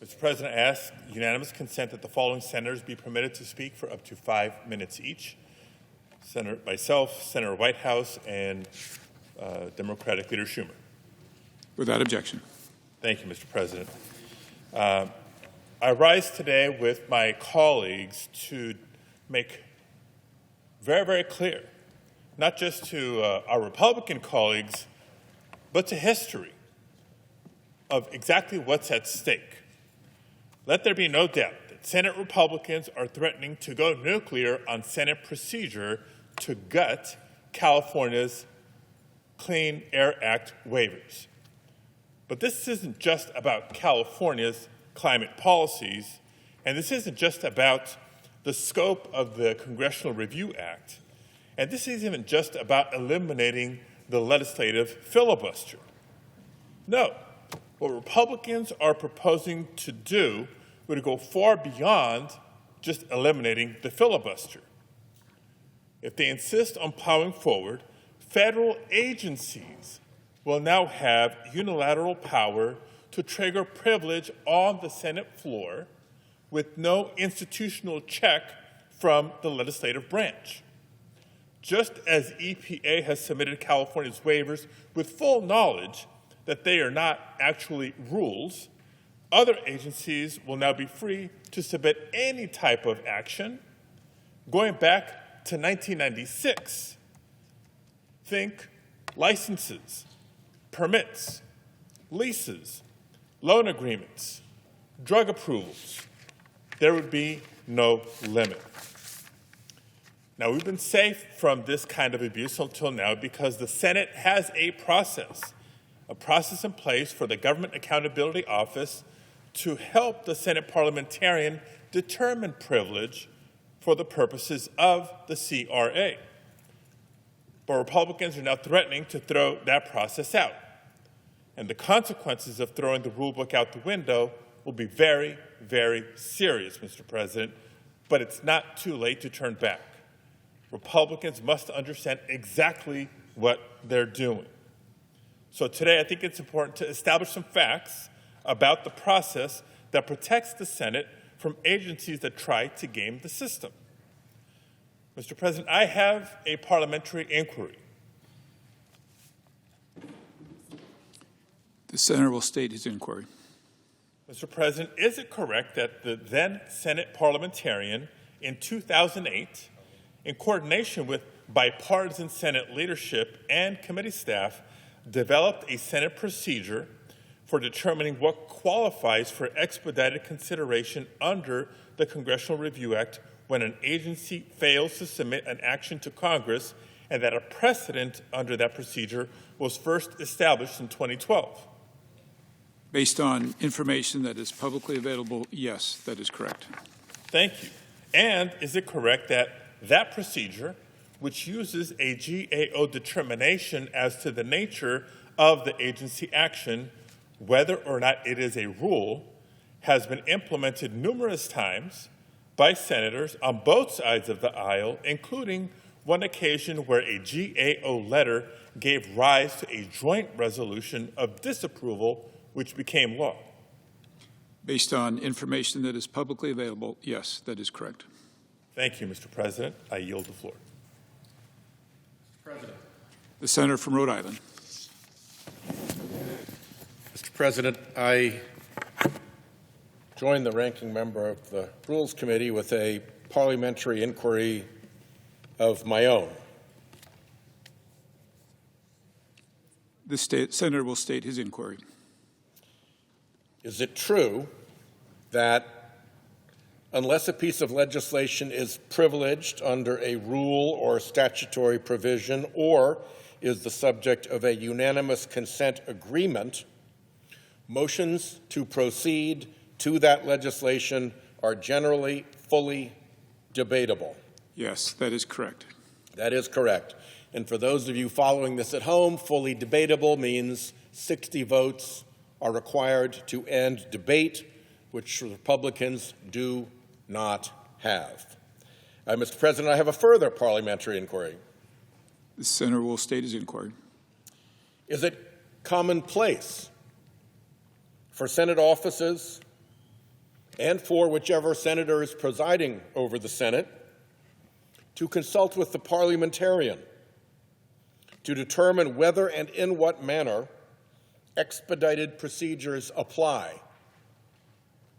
Mr. President, I ask unanimous consent that the following senators be permitted to speak for up to 5 minutes each. Myself, Senator Whitehouse, and Democratic Leader Schumer. Without objection. Thank you, Mr. President. I rise today with my colleagues to make very, very clear, not just to our Republican colleagues, but to history, of exactly what's at stake. Let there be no doubt that Senate Republicans are threatening to go nuclear on Senate procedure to gut California's Clean Air Act waivers. But this isn't just about California's climate policies, and this isn't just about the scope of the Congressional Review Act, and this isn't just about eliminating the legislative filibuster. No, what Republicans are proposing to do would go far beyond just eliminating the filibuster. If they insist on plowing forward, federal agencies will now have unilateral power to trigger privilege on the Senate floor with no institutional check from the legislative branch. Just as EPA has submitted California's waivers with full knowledge that they are not actually rules, other agencies will now be free to submit any type of action going back to 1996. Think licenses, permits, leases, loan agreements, drug approvals. There would be no limit. Now, we've been safe from this kind of abuse until now because the Senate has a process in place for the Government Accountability Office to help the Senate parliamentarian determine privilege for the purposes of the CRA. But Republicans are now threatening to throw that process out. And the consequences of throwing the rule book out the window will be very, very serious, Mr. President, but it's not too late to turn back. Republicans must understand exactly what they're doing. So today I think it's important to establish some facts about the process that protects the Senate from agencies that try to game the system. Mr. President, I have a parliamentary inquiry. The senator will state his inquiry. Mr. President, is it correct that the then Senate parliamentarian in 2008, in coordination with bipartisan Senate leadership and committee staff, developed a Senate procedure for determining what qualifies for expedited consideration under the Congressional Review Act when an agency fails to submit an action to Congress, and that a precedent under that procedure was first established in 2012? Based on information that is publicly available, yes, that is correct. Thank you. And is it correct that that procedure, which uses a GAO determination as to the nature of the agency action, whether or not it is a rule, has been implemented numerous times by senators on both sides of the aisle, including one occasion where a GAO letter gave rise to a joint resolution of disapproval, which became law? Based on information that is publicly available, yes, that is correct. Thank you, Mr. President. I yield the floor. President. The senator from Rhode Island. Mr. President, I joined the ranking member of the Rules Committee with a parliamentary inquiry of my own. The senator will state his inquiry. Is it true that unless a piece of legislation is privileged under a rule or statutory provision or is the subject of a unanimous consent agreement, motions to proceed to that legislation are generally fully debatable? Yes, that is correct. That is correct. And for those of you following this at home, fully debatable means 60 votes are required to end debate, which Republicans do not have. Mr. President, I have a further parliamentary inquiry. The senator will state his inquiry. Is it commonplace for Senate offices and for whichever senator is presiding over the Senate to consult with the parliamentarian to determine whether and in what manner expedited procedures apply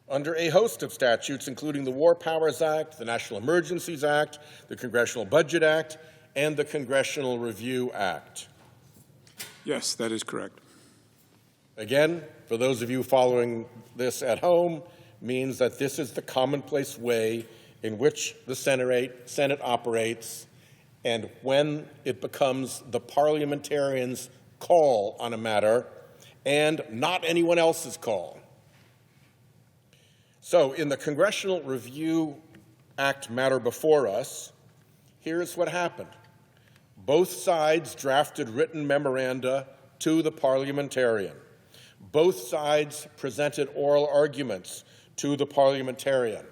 under a host of statutes, including the War Powers Act, the National Emergencies Act, the Congressional Budget Act, and the Congressional Review Act. Yes, that is correct. Again, for those of you following this at home, means that this is the commonplace way in which the Senate operates, and when it becomes the parliamentarian's call on a matter and not anyone else's call. So, in the Congressional Review Act matter before us, here's what happened. Both sides drafted written memoranda to the parliamentarian. Both sides presented oral arguments to the parliamentarian.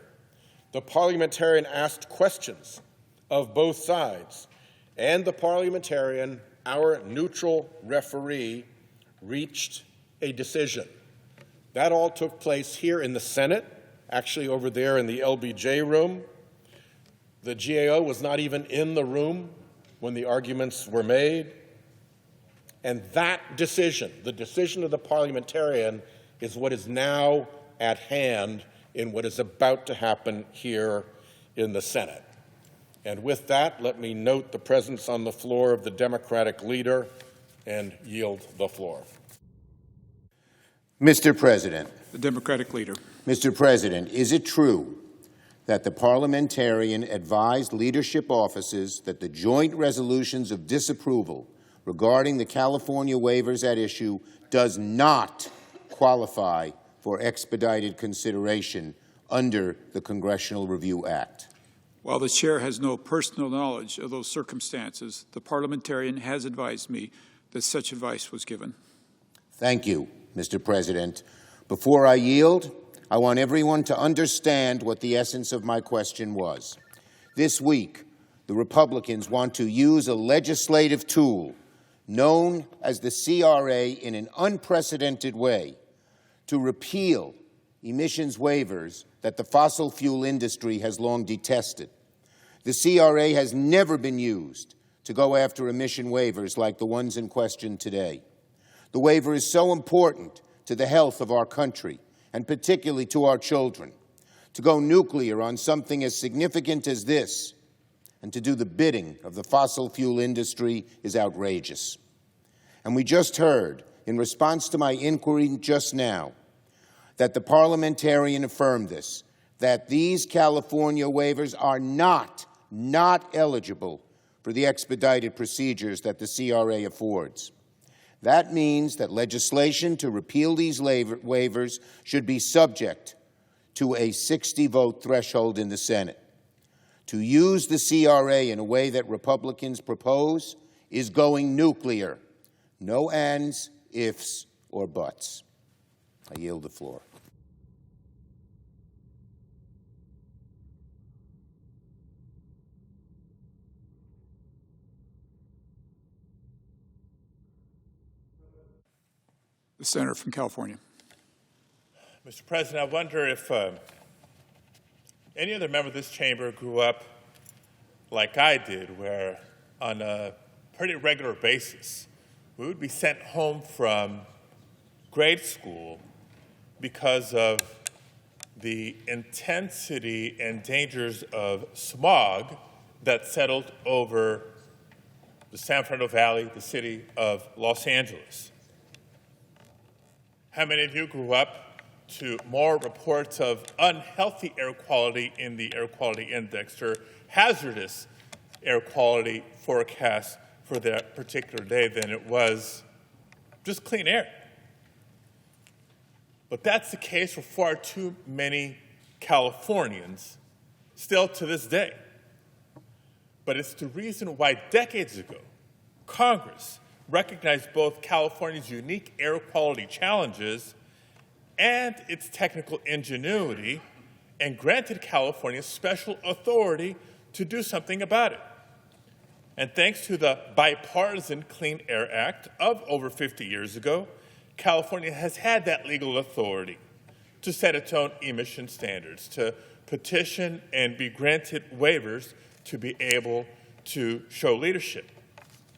The parliamentarian asked questions of both sides, and the parliamentarian, our neutral referee, reached a decision. That all took place here in the Senate, actually over there in the LBJ room. The GAO was not even in the room when the arguments were made. And that decision, the decision of the parliamentarian, is what is now at hand in what is about to happen here in the Senate. And with that, let me note the presence on the floor of the Democratic leader and yield the floor. Mr. President. The Democratic leader. Mr. President, is it true that the parliamentarian advised leadership offices that the joint resolutions of disapproval regarding the California waivers at issue does not qualify for expedited consideration under the Congressional Review Act? While the chair has no personal knowledge of those circumstances, the parliamentarian has advised me that such advice was given. Thank you, Mr. President. Before I yield, I want everyone to understand what the essence of my question was. This week, the Republicans want to use a legislative tool known as the CRA in an unprecedented way to repeal emissions waivers that the fossil fuel industry has long detested. The CRA has never been used to go after emission waivers like the ones in question today. The waiver is so important to the health of our country, and particularly to our children. To go nuclear on something as significant as this and to do the bidding of the fossil fuel industry is outrageous. And we just heard, in response to my inquiry just now, that the parliamentarian affirmed this, that these California waivers are not eligible for the expedited procedures that the CRA affords. That means that legislation to repeal these waivers should be subject to a 60-vote threshold in the Senate. To use the CRA in a way that Republicans propose is going nuclear. No ands, ifs, or buts. I yield the floor. The senator from California. Mr. President, I wonder if any other member of this chamber grew up like I did, where on a pretty regular basis we would be sent home from grade school because of the intensity and dangers of smog that settled over the San Fernando Valley, the city of Los Angeles. How many of you grew up to more reports of unhealthy air quality in the air quality index or hazardous air quality forecast for that particular day than it was just clean air? But that's the case for far too many Californians still to this day. But it's the reason why decades ago Congress recognized both California's unique air quality challenges and its technical ingenuity and granted California special authority to do something about it. And thanks to the bipartisan Clean Air Act of over 50 years ago, California has had that legal authority to set its own emission standards, to petition and be granted waivers to be able to show leadership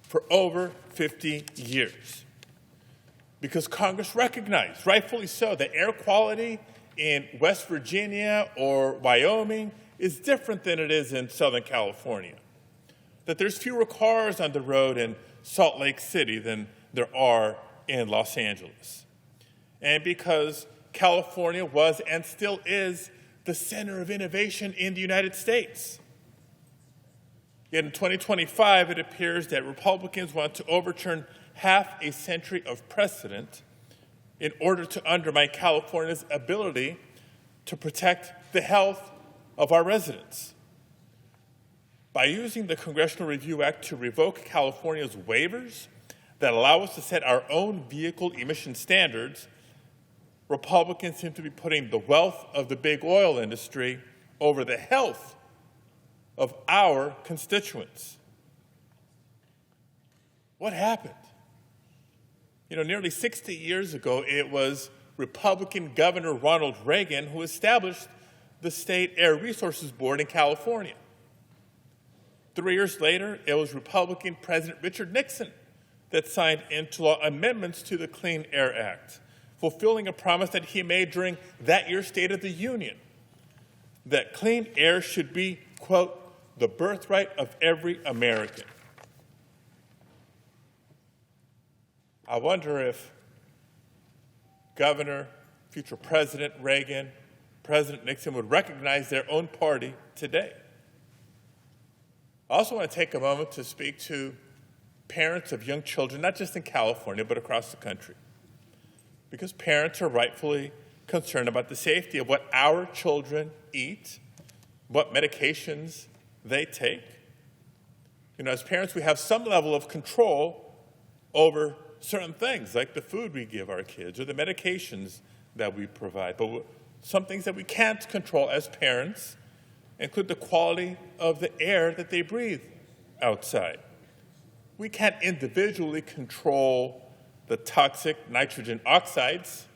for over 50 years. Because Congress recognized, rightfully so, that air quality in West Virginia or Wyoming is different than it is in Southern California. That there's fewer cars on the road in Salt Lake City than there are in Los Angeles. And because California was and still is the center of innovation in the United States. Yet in 2025, it appears that Republicans want to overturn half a century of precedent in order to undermine California's ability to protect the health of our residents. By using the Congressional Review Act to revoke California's waivers that allow us to set our own vehicle emission standards, Republicans seem to be putting the wealth of the big oil industry over the health of our constituents. What happened? Nearly 60 years ago, it was Republican Governor Ronald Reagan who established the State Air Resources Board in California. 3 years later, it was Republican President Richard Nixon that signed into law amendments to the Clean Air Act, fulfilling a promise that he made during that year's State of the Union, that clean air should be, quote, the birthright of every American. I wonder if Governor, future President Reagan, President Nixon would recognize their own party today. I also want to take a moment to speak to parents of young children, not just in California, but across the country. Because parents are rightfully concerned about the safety of what our children eat, what medications they take. As parents, we have some level of control over certain things, like the food we give our kids or the medications that we provide. But some things that we can't control as parents include the quality of the air that they breathe outside. We can't individually control the toxic nitrogen oxides,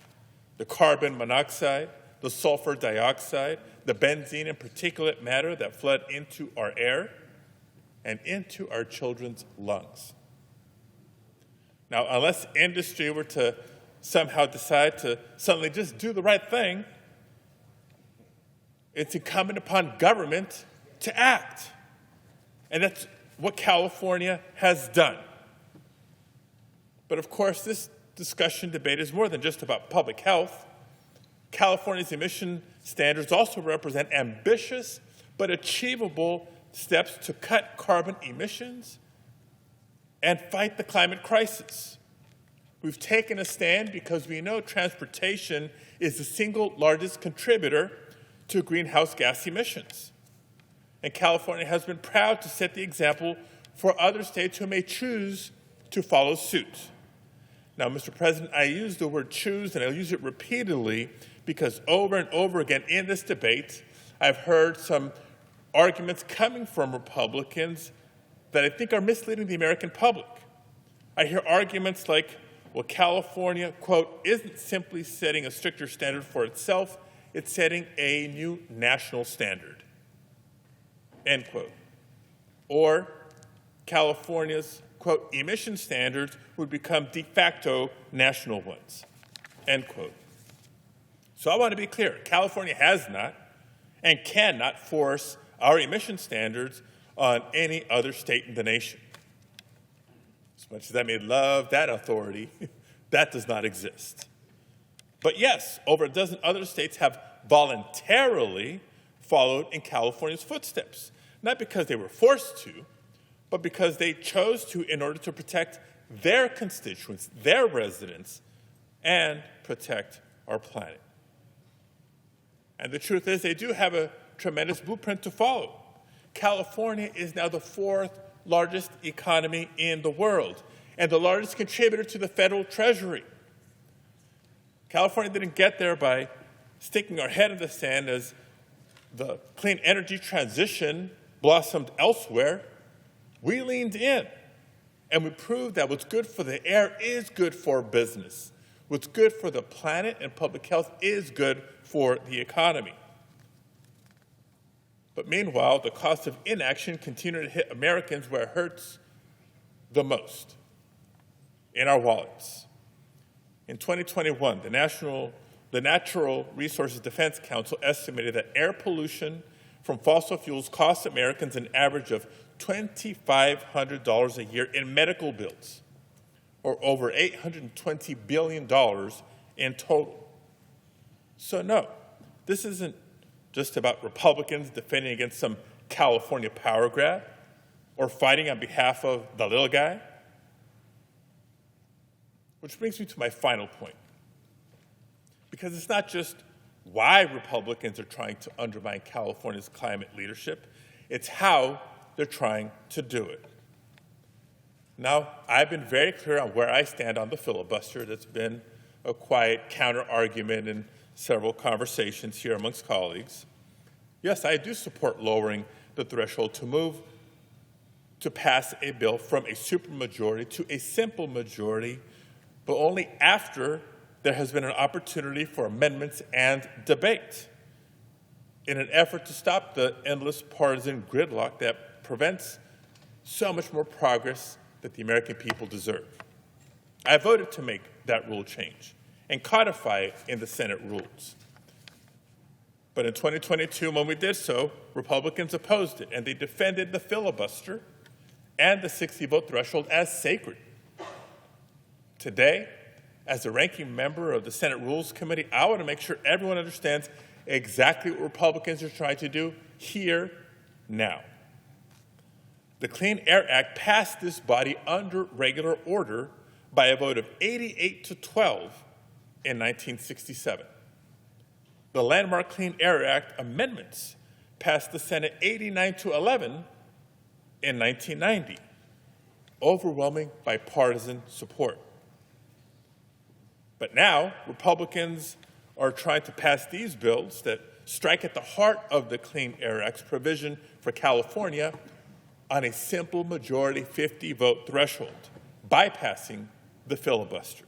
the carbon monoxide, the sulfur dioxide, the benzene and particulate matter that flood into our air and into our children's lungs. Now, unless industry were to somehow decide to suddenly just do the right thing, it's incumbent upon government to act. And that's what California has done. But of course, this discussion debate is more than just about public health. California's emission standards also represent ambitious but achievable steps to cut carbon emissions and fight the climate crisis. We've taken a stand because we know transportation is the single largest contributor to greenhouse gas emissions. And California has been proud to set the example for other states who may choose to follow suit. Now, Mr. President, I use the word choose, and I'll use it repeatedly because over and over again in this debate, I've heard some arguments coming from Republicans that I think are misleading the American public. I hear arguments like, well, California, quote, isn't simply setting a stricter standard for itself, it's setting a new national standard, end quote. Or California's, quote, emission standards would become de facto national ones, end quote. So I want to be clear, California has not and cannot force our emission standards on any other state in the nation. As much as I may love that authority, that does not exist. But yes, over a dozen other states have voluntarily followed in California's footsteps, not because they were forced to, but because they chose to in order to protect their constituents, their residents, and protect our planet. And the truth is, they do have a tremendous blueprint to follow. California is now the fourth largest economy in the world and the largest contributor to the federal treasury. California didn't get there by sticking our head in the sand as the clean energy transition blossomed elsewhere. We leaned in, and we proved that what's good for the air is good for business. What's good for the planet and public health is good for the economy. But meanwhile, the cost of inaction continues to hit Americans where it hurts the most, in our wallets. In 2021, the Natural Resources Defense Council estimated that air pollution from fossil fuels costs Americans an average of $2,500 a year in medical bills, or over $820 billion in total. So no, this isn't just about Republicans defending against some California power grab or fighting on behalf of the little guy. Which brings me to my final point. Because it's not just why Republicans are trying to undermine California's climate leadership, it's how they're trying to do it. Now, I've been very clear on where I stand on the filibuster. That's been a quiet counter-argument in several conversations here amongst colleagues. Yes, I do support lowering the threshold to move to pass a bill from a supermajority to a simple majority, but only after there has been an opportunity for amendments and debate in an effort to stop the endless partisan gridlock that prevents so much more progress that the American people deserve. I voted to make that rule change and codify it in the Senate rules. But in 2022, when we did so, Republicans opposed it, and they defended the filibuster and the 60-vote threshold as sacred. Today, as the ranking member of the Senate Rules Committee, I want to make sure everyone understands exactly what Republicans are trying to do here, now. The Clean Air Act passed this body under regular order by a vote of 88 to 12 in 1967. The landmark Clean Air Act amendments passed the Senate 89 to 11 in 1990, overwhelming bipartisan support. But now, Republicans are trying to pass these bills that strike at the heart of the Clean Air Act's provision for California on a simple majority 50-vote threshold, bypassing the filibuster.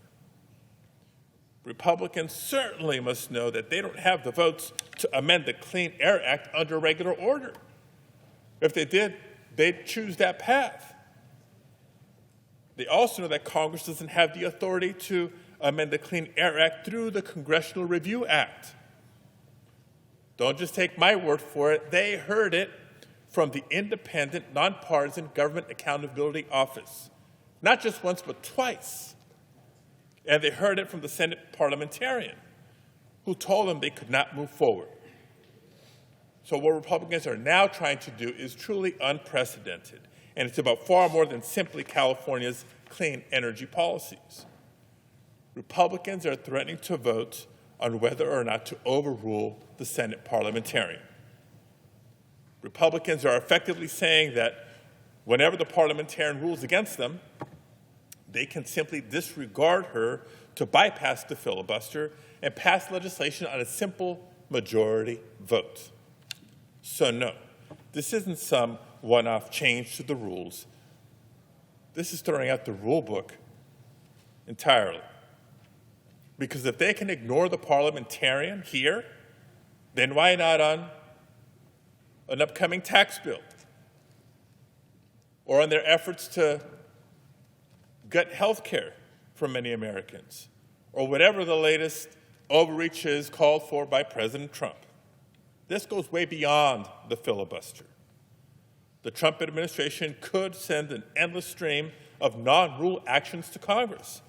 Republicans certainly must know that they don't have the votes to amend the Clean Air Act under regular order. If they did, they'd choose that path. They also know that Congress doesn't have the authority to amend the Clean Air Act through the Congressional Review Act. Don't just take my word for it. They heard it from the independent, nonpartisan Government Accountability Office. Not just once, but twice. And they heard it from the Senate parliamentarian who told them they could not move forward. So what Republicans are now trying to do is truly unprecedented, and it's about far more than simply California's clean energy policies. Republicans are threatening to vote on whether or not to overrule the Senate parliamentarian. Republicans are effectively saying that whenever the parliamentarian rules against them, they can simply disregard her to bypass the filibuster and pass legislation on a simple majority vote. So no, this isn't some one-off change to the rules. This is throwing out the rule book entirely. Because if they can ignore the parliamentarian here, then why not on an upcoming tax bill or on their efforts to gut health care for many Americans, or whatever the latest overreach is called for by President Trump. This goes way beyond the filibuster. The Trump administration could send an endless stream of non-rule actions to Congress,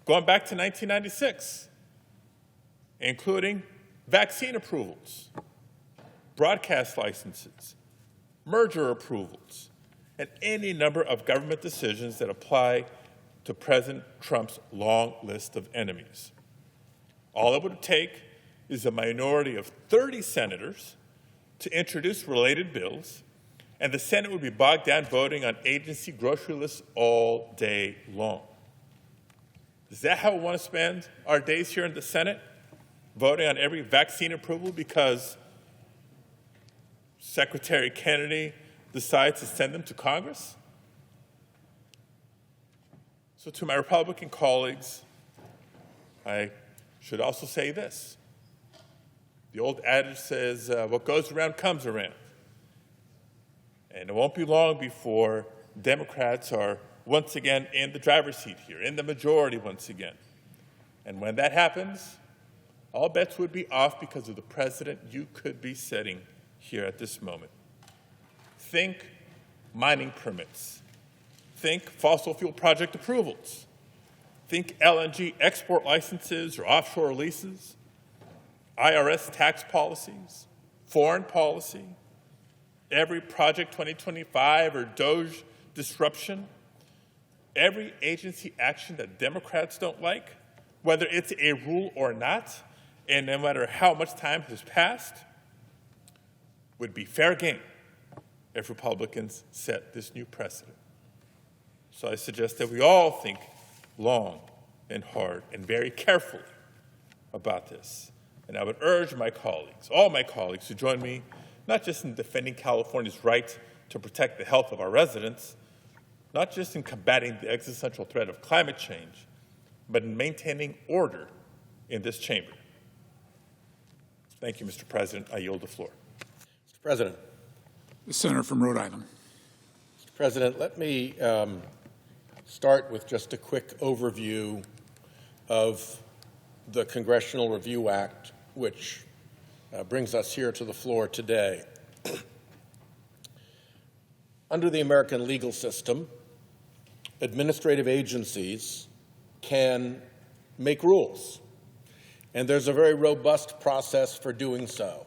going back to 1996, including vaccine approvals, broadcast licenses, merger approvals, and any number of government decisions that apply to President Trump's long list of enemies. All it would take is a minority of 30 senators to introduce related bills, and the Senate would be bogged down voting on agency grocery lists all day long. Is that how we want to spend our days here in the Senate? Voting on every vaccine approval because Secretary Kennedy decides to send them to Congress? So to my Republican colleagues, I should also say this. The old adage says, what goes around comes around. And it won't be long before Democrats are once again in the driver's seat here, in the majority once again. And when that happens, all bets would be off because of the precedent you could be setting here at this moment. Think mining permits. Think fossil fuel project approvals. Think LNG export licenses or offshore leases, IRS tax policies, foreign policy, every Project 2025 or DOGE disruption, every agency action that Democrats don't like, whether it's a rule or not, and no matter how much time has passed, would be fair game if Republicans set this new precedent. So I suggest that we all think long and hard and very carefully about this. And I would urge my colleagues, all my colleagues, to join me not just in defending California's right to protect the health of our residents, not just in combating the existential threat of climate change, but in maintaining order in this chamber. Thank you, Mr. President. I yield the floor. Mr. President. The senator from Rhode Island. Mr. President, let me start with just a quick overview of the Congressional Review Act, which brings us here to the floor today. Under the American legal system, administrative agencies can make rules, and there's a very robust process for doing so.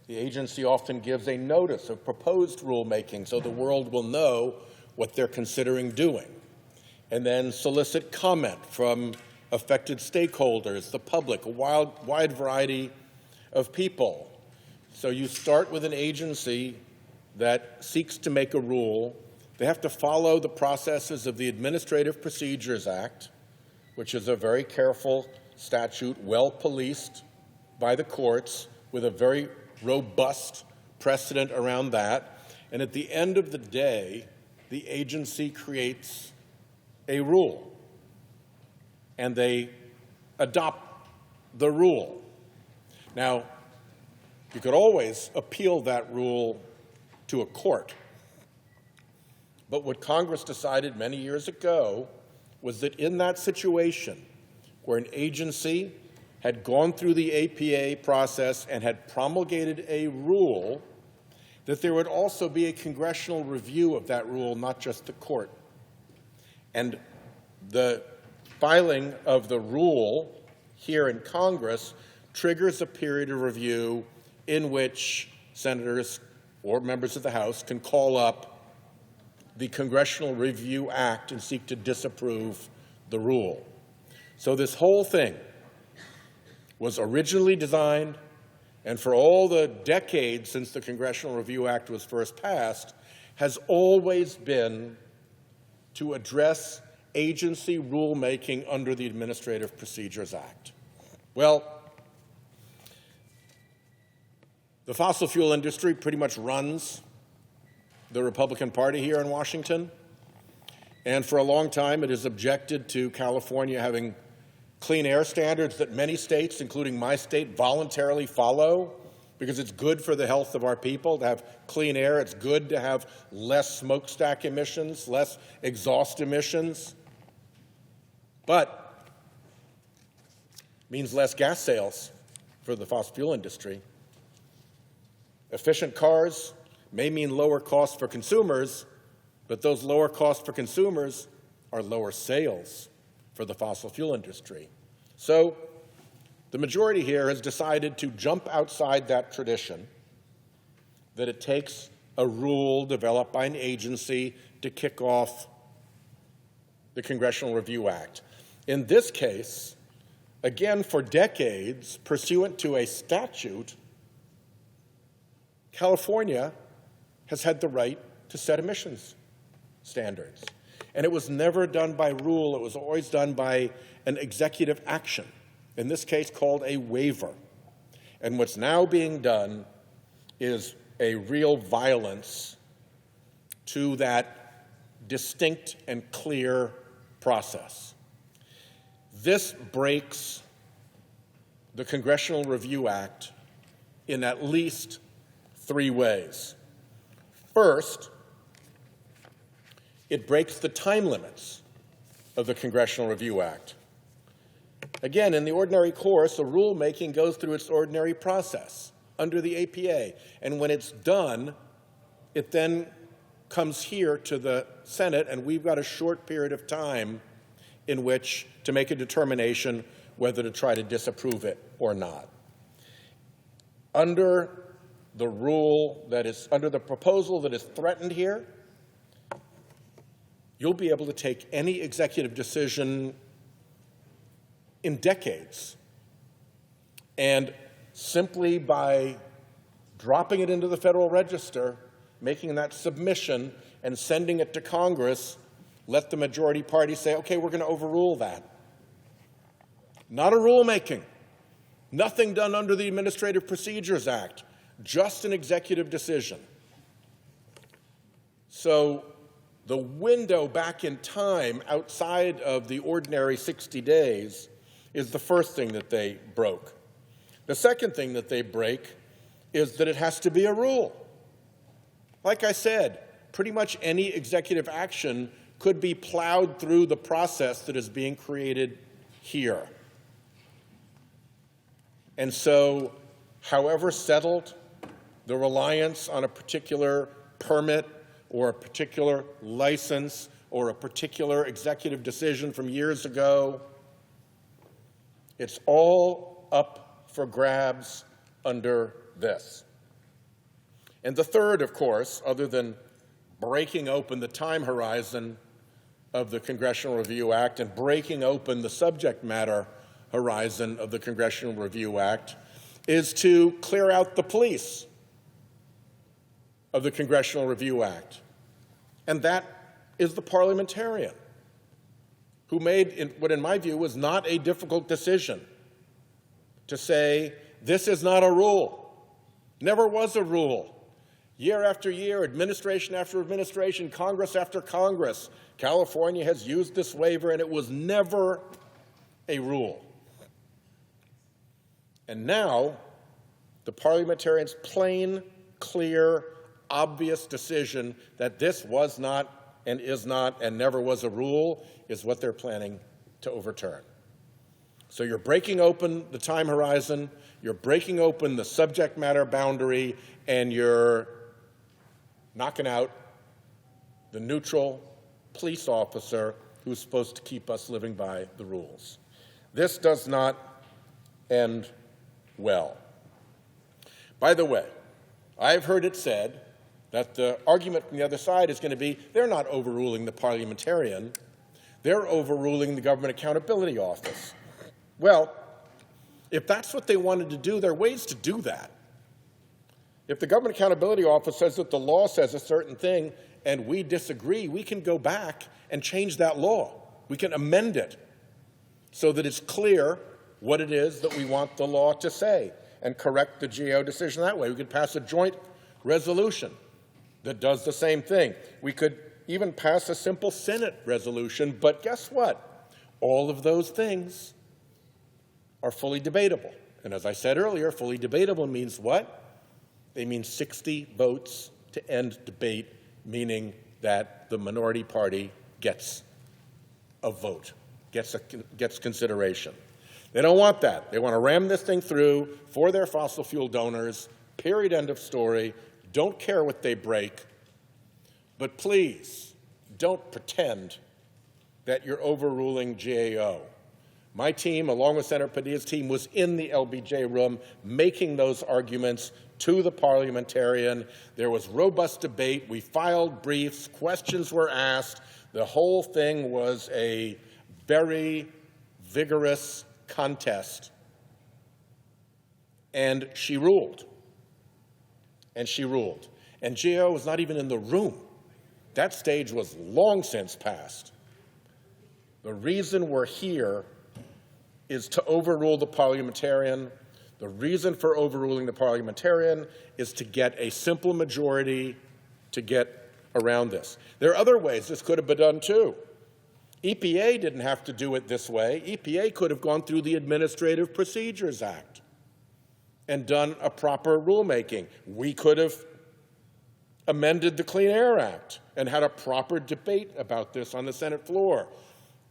The agency often gives a notice of proposed rulemaking so the world will know what they're considering doing, and then solicit comment from affected stakeholders, the public, a wide variety of people. So you start with an agency that seeks to make a rule. They have to follow the processes of the Administrative Procedures Act, which is a very careful statute, well policed by the courts, with a very robust precedent around that. And at the end of the day, the agency creates a rule, and they adopt the rule. Now, you could always appeal that rule to a court. But what Congress decided many years ago was that in that situation where an agency had gone through the APA process and had promulgated a rule, that there would also be a congressional review of that rule, not just the court. And the filing of the rule here in Congress triggers a period of review in which senators or members of the House can call up the Congressional Review Act and seek to disapprove the rule. So this whole thing was originally designed, and for all the decades since the Congressional Review Act was first passed, has always been to address agency rulemaking under the Administrative Procedures Act. Well, the fossil fuel industry pretty much runs the Republican Party here in Washington, and for a long time it has objected to California having clean air standards that many states, including my state, voluntarily follow because it's good for the health of our people to have clean air. It's good to have less smokestack emissions, less exhaust emissions, but it means less gas sales for the fossil fuel industry. Efficient cars may mean lower costs for consumers, but those lower costs for consumers are lower sales for the fossil fuel industry. So the majority here has decided to jump outside that tradition, that it takes a rule developed by an agency to kick off the Congressional Review Act. In this case, again, for decades, pursuant to a statute, California has had the right to set emissions standards. And it was never done by rule. It was always done by an executive action, in this case called a waiver. And what's now being done is a real violence to that distinct and clear process. This breaks the Congressional Review Act in at least 3 ways. First, it breaks the time limits of the Congressional Review Act. Again, in the ordinary course, the rulemaking goes through its ordinary process under the APA, and when it's done, it then comes here to the Senate, and we've got a short period of time in which to make a determination whether to try to disapprove it or not. Under the rule that is, under the proposal that is threatened here, you'll be able to take any executive decision in decades. And simply by dropping it into the Federal Register, making that submission and sending it to Congress, let the majority party say, okay, we're going to overrule that. Not a rulemaking, nothing done under the Administrative Procedures Act, just an executive decision. So the window back in time outside of the ordinary 60 days is the first thing that they broke. The second thing that they break is that it has to be a rule. Like I said, pretty much any executive action could be plowed through the process that is being created here. And so, however settled the reliance on a particular permit or a particular license or a particular executive decision from years ago, it's all up for grabs under this. And the third, of course, other than breaking open the time horizon of the Congressional Review Act and breaking open the subject matter horizon of the Congressional Review Act, is to clear out the police of the Congressional Review Act. And that is the parliamentarian who made what, in my view, was not a difficult decision to say, this is not a rule, never was a rule. Year after year, administration after administration, Congress after Congress, California has used this waiver, and it was never a rule. And now, the parliamentarians' plain, clear, obvious decision that this was not and is not and never was a rule is what they're planning to overturn. So you're breaking open the time horizon, you're breaking open the subject matter boundary, and you're knocking out the neutral police officer who's supposed to keep us living by the rules. This does not end well. By the way, I've heard it said that the argument from the other side is going to be they're not overruling the parliamentarian, they're overruling the Government Accountability Office. Well, if that's what they wanted to do, there are ways to do that. If the Government Accountability Office says that the law says a certain thing and we disagree, we can go back and change that law. We can amend it so that it's clear what it is that we want the law to say and correct the GAO decision that way. We could pass a joint resolution that does the same thing. We could even pass a simple Senate resolution, but guess what? All of those things are fully debatable. And as I said earlier, fully debatable means what? They mean 60 votes to end debate, meaning that the minority party gets a vote, gets consideration. They don't want that. They want to ram this thing through for their fossil fuel donors, period, end of story. Don't care what they break. But please, don't pretend that you're overruling GAO. My team, along with Senator Padilla's team, was in the LBJ room making those arguments to the parliamentarian. There was robust debate. We filed briefs. Questions were asked. The whole thing was a very vigorous contest. And she ruled. And she ruled. And GAO was not even in the room. That stage was long since past. The reason we're here is to overrule the parliamentarian. The reason for overruling the parliamentarian is to get a simple majority to get around this. There are other ways this could have been done too. EPA didn't have to do it this way. EPA could have gone through the Administrative Procedures Act and done a proper rulemaking. We could have amended the Clean Air Act and had a proper debate about this on the Senate floor.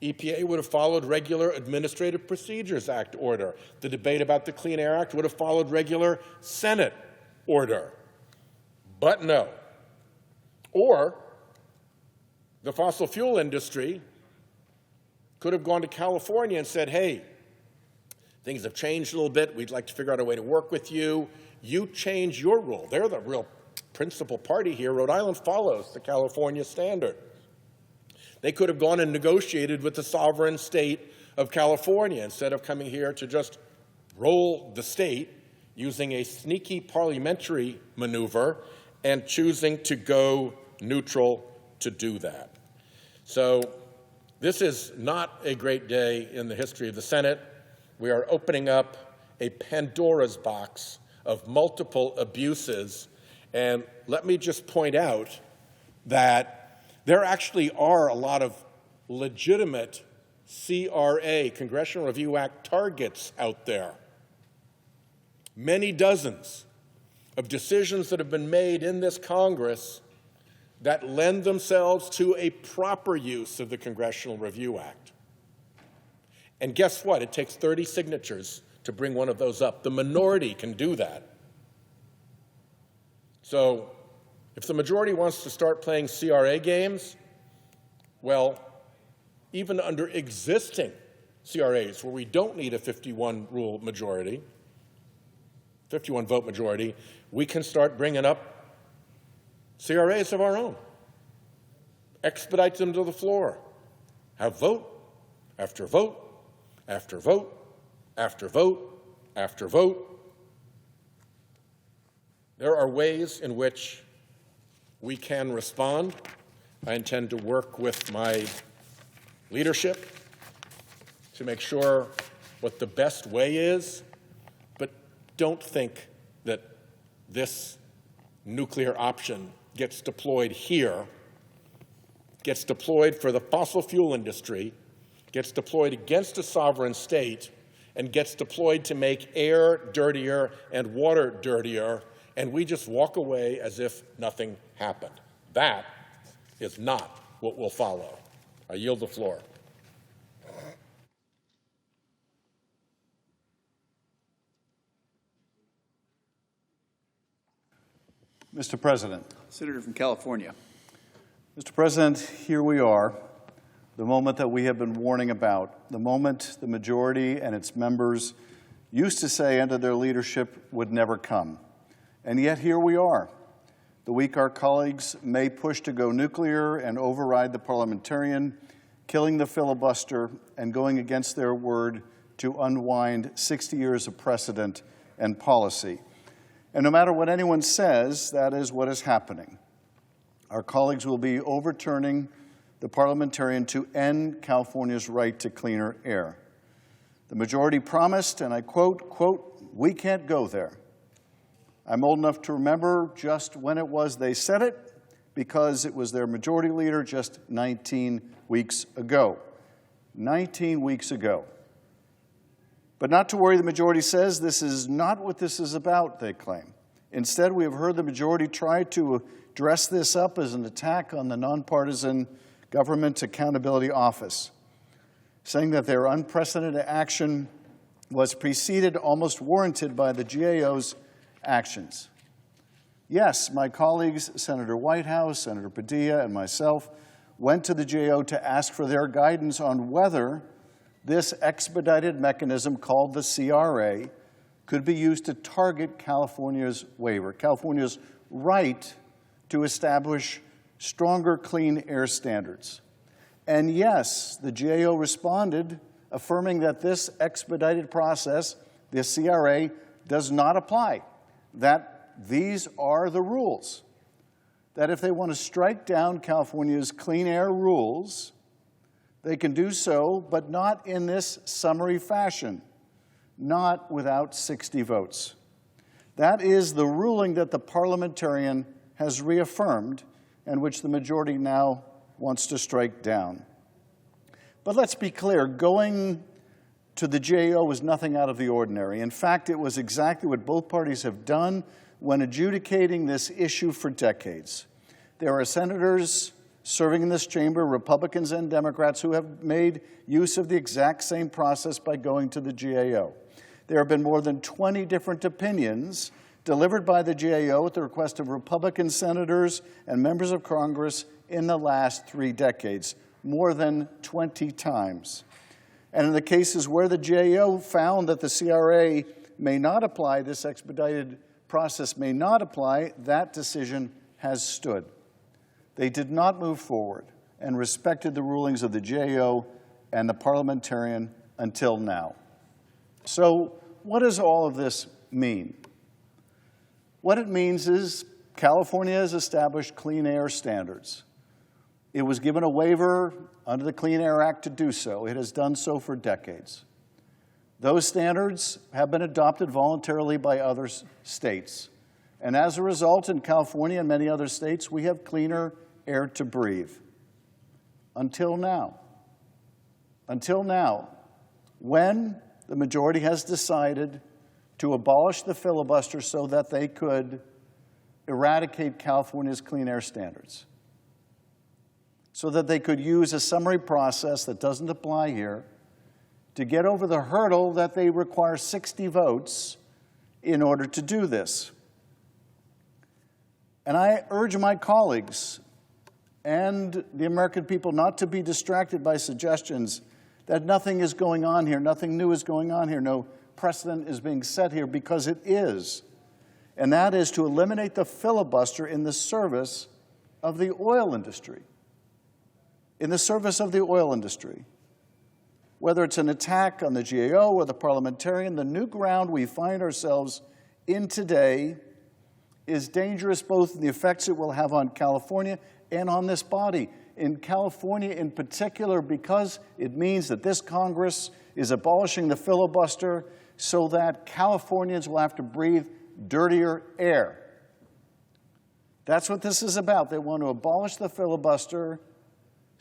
EPA would have followed regular Administrative Procedures Act order. The debate about the Clean Air Act would have followed regular Senate order. But no. Or the fossil fuel industry could have gone to California and said, hey, things have changed a little bit. We'd like to figure out a way to work with you. You change your rule. They're the real principal party here. Rhode Island follows the California standard. They could have gone and negotiated with the sovereign state of California instead of coming here to just roll the state using a sneaky parliamentary maneuver and choosing to go neutral to do that. So this is not a great day in the history of the Senate. We are opening up a Pandora's box of multiple abuses. And let me just point out that there actually are a lot of legitimate CRA, Congressional Review Act, targets out there. Many dozens of decisions that have been made in this Congress that lend themselves to a proper use of the Congressional Review Act. And guess what? It takes 30 signatures to bring one of those up. The minority can do that. So if the majority wants to start playing CRA games, well, even under existing CRAs where we don't need a 51 vote majority, we can start bringing up CRAs of our own. Expedite them to the floor. Have vote after vote after vote after vote after vote. There are ways in which we can respond. I intend to work with my leadership to make sure what the best way is, but don't think that this nuclear option gets deployed here, gets deployed for the fossil fuel industry, gets deployed against a sovereign state, and gets deployed to make air dirtier and water dirtier, and we just walk away as if nothing happened. That is not what will follow. I yield the floor. Mr. President. Senator from California. Mr. President, here we are, the moment that we have been warning about, the moment the majority and its members used to say under their leadership would never come. And yet here we are, the week our colleagues may push to go nuclear and override the parliamentarian, killing the filibuster and going against their word to unwind 60 years of precedent and policy. And no matter what anyone says, that is what is happening. Our colleagues will be overturning the parliamentarian to end California's right to cleaner air. The majority promised, and I quote, "We can't go there." I'm old enough to remember just when it was they said it, because it was their majority leader just 19 weeks ago. 19 weeks ago. But not to worry, the majority says this is not what this is about, they claim. Instead, we have heard the majority try to dress this up as an attack on the nonpartisan Government Accountability Office, saying that their unprecedented action was preceded, almost warranted, by the GAO's actions. Yes, my colleagues, Senator Whitehouse, Senator Padilla, and myself went to the GAO to ask for their guidance on whether this expedited mechanism called the CRA could be used to target California's waiver, California's right to establish stronger clean air standards. And yes, the GAO responded, affirming that this expedited process, the CRA, does not apply, that these are the rules, that if they want to strike down California's clean air rules, they can do so, but not in this summary fashion, not without 60 votes. That is the ruling that the parliamentarian has reaffirmed and which the majority now wants to strike down. But let's be clear, going to the GAO was nothing out of the ordinary. In fact, it was exactly what both parties have done when adjudicating this issue for decades. There are senators serving in this chamber, Republicans and Democrats, who have made use of the exact same process by going to the GAO. There have been more than 20 different opinions delivered by the GAO at the request of Republican senators and members of Congress in the last 3 decades, more than 20 times. And in the cases where the GAO found that the CRA may not apply, this expedited process may not apply, that decision has stood. They did not move forward and respected the rulings of the GAO and the parliamentarian until now. So what does all of this mean? What it means is California has established clean air standards. It was given a waiver under the Clean Air Act to do so. It has done so for decades. Those standards have been adopted voluntarily by other states. And as a result, in California and many other states, we have cleaner air to breathe. Until now. Until now, when the majority has decided to abolish the filibuster so that they could eradicate California's clean air standards, so that they could use a summary process that doesn't apply here to get over the hurdle that they require 60 votes in order to do this. And I urge my colleagues and the American people not to be distracted by suggestions that nothing is going on here, nothing new is going on here, no precedent is being set here, because it is. And that is to eliminate the filibuster in the service of the oil industry. In the service of the oil industry. Whether it's an attack on the GAO or the parliamentarian, the new ground we find ourselves in today is dangerous both in the effects it will have on California and on this body. In California in particular, because it means that this Congress is abolishing the filibuster so that Californians will have to breathe dirtier air. That's what this is about. They want to abolish the filibuster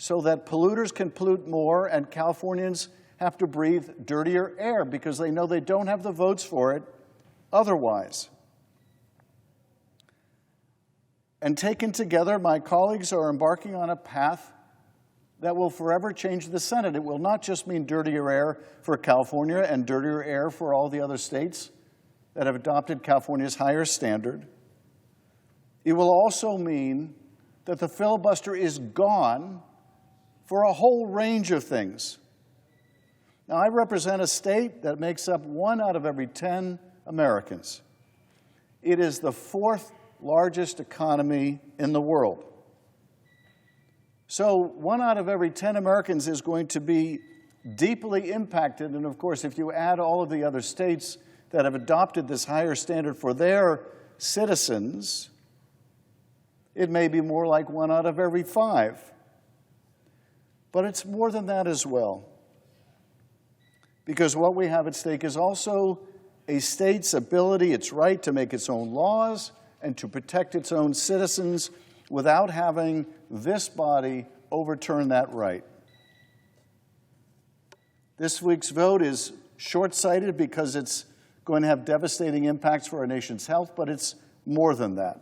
so that polluters can pollute more and Californians have to breathe dirtier air because they know they don't have the votes for it otherwise. And taken together, my colleagues are embarking on a path that will forever change the Senate. It will not just mean dirtier air for California and dirtier air for all the other states that have adopted California's higher standard. It will also mean that the filibuster is gone for a whole range of things. Now, I represent a state that makes up 1 out of every 10 Americans. It is the 4th largest economy in the world. So 1 out of every 10 Americans is going to be deeply impacted. And of course, if you add all of the other states that have adopted this higher standard for their citizens, it may be more like 1 out of every 5. But it's more than that as well. Because what we have at stake is also a state's ability, its right to make its own laws and to protect its own citizens without having this body overturn that right. This week's vote is short-sighted because it's going to have devastating impacts for our nation's health, but it's more than that.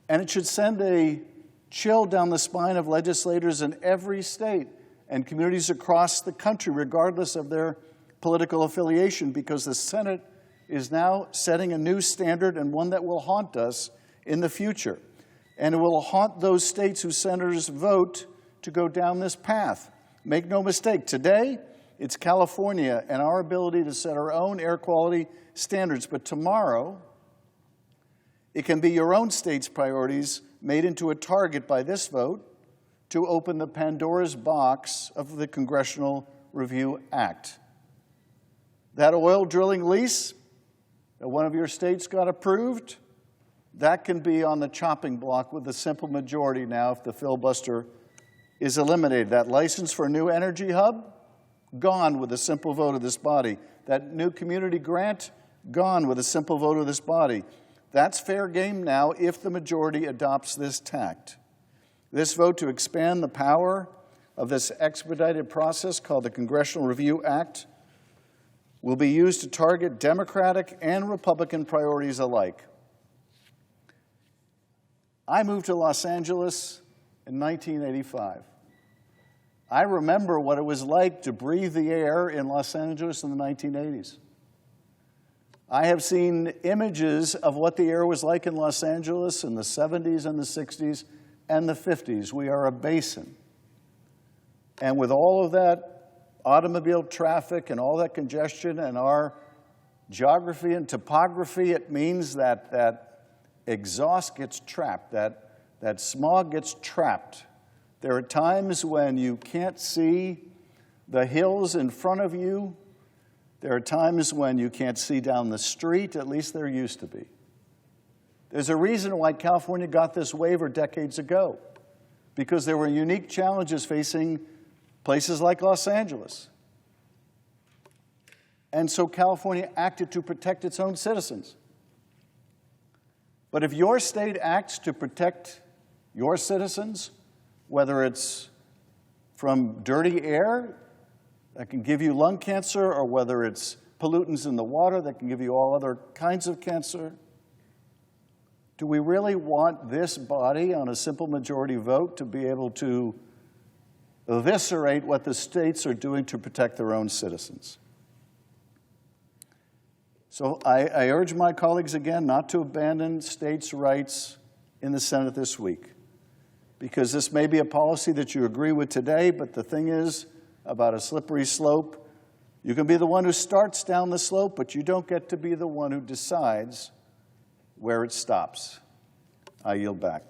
And it should send a chill down the spine of legislators in every state and communities across the country, regardless of their political affiliation, because the Senate is now setting a new standard and one that will haunt us in the future. And it will haunt those states whose senators vote to go down this path. Make no mistake, today it's California and our ability to set our own air quality standards. But tomorrow, it can be your own state's priorities made into a target by this vote to open the Pandora's box of the Congressional Review Act. That oil drilling lease that one of your states got approved, that can be on the chopping block with a simple majority now if the filibuster is eliminated. That license for a new energy hub, gone with a simple vote of this body. That new community grant, gone with a simple vote of this body. That's fair game now if the majority adopts this tact. This vote to expand the power of this expedited process called the Congressional Review Act will be used to target Democratic and Republican priorities alike. I moved to Los Angeles in 1985. I remember what it was like to breathe the air in Los Angeles in the 1980s. I have seen images of what the air was like in Los Angeles in the 70s and the 60s and the 50s. We are a basin. And with all of that automobile traffic and all that congestion and our geography and topography, it means that exhaust gets trapped, that smog gets trapped. There are times when you can't see the hills in front of you. There are times when you can't see down the street, at least there used to be. There's a reason why California got this waiver decades ago, because there were unique challenges facing places like Los Angeles. And so California acted to protect its own citizens. But if your state acts to protect your citizens, whether it's from dirty air that can give you lung cancer, or whether it's pollutants in the water that can give you all other kinds of cancer, do we really want this body on a simple majority vote to be able to eviscerate what the states are doing to protect their own citizens? So I urge my colleagues again not to abandon states' rights in the Senate this week, because this may be a policy that you agree with today, but the thing is about a slippery slope. You can be the one who starts down the slope, but you don't get to be the one who decides where it stops. I yield back.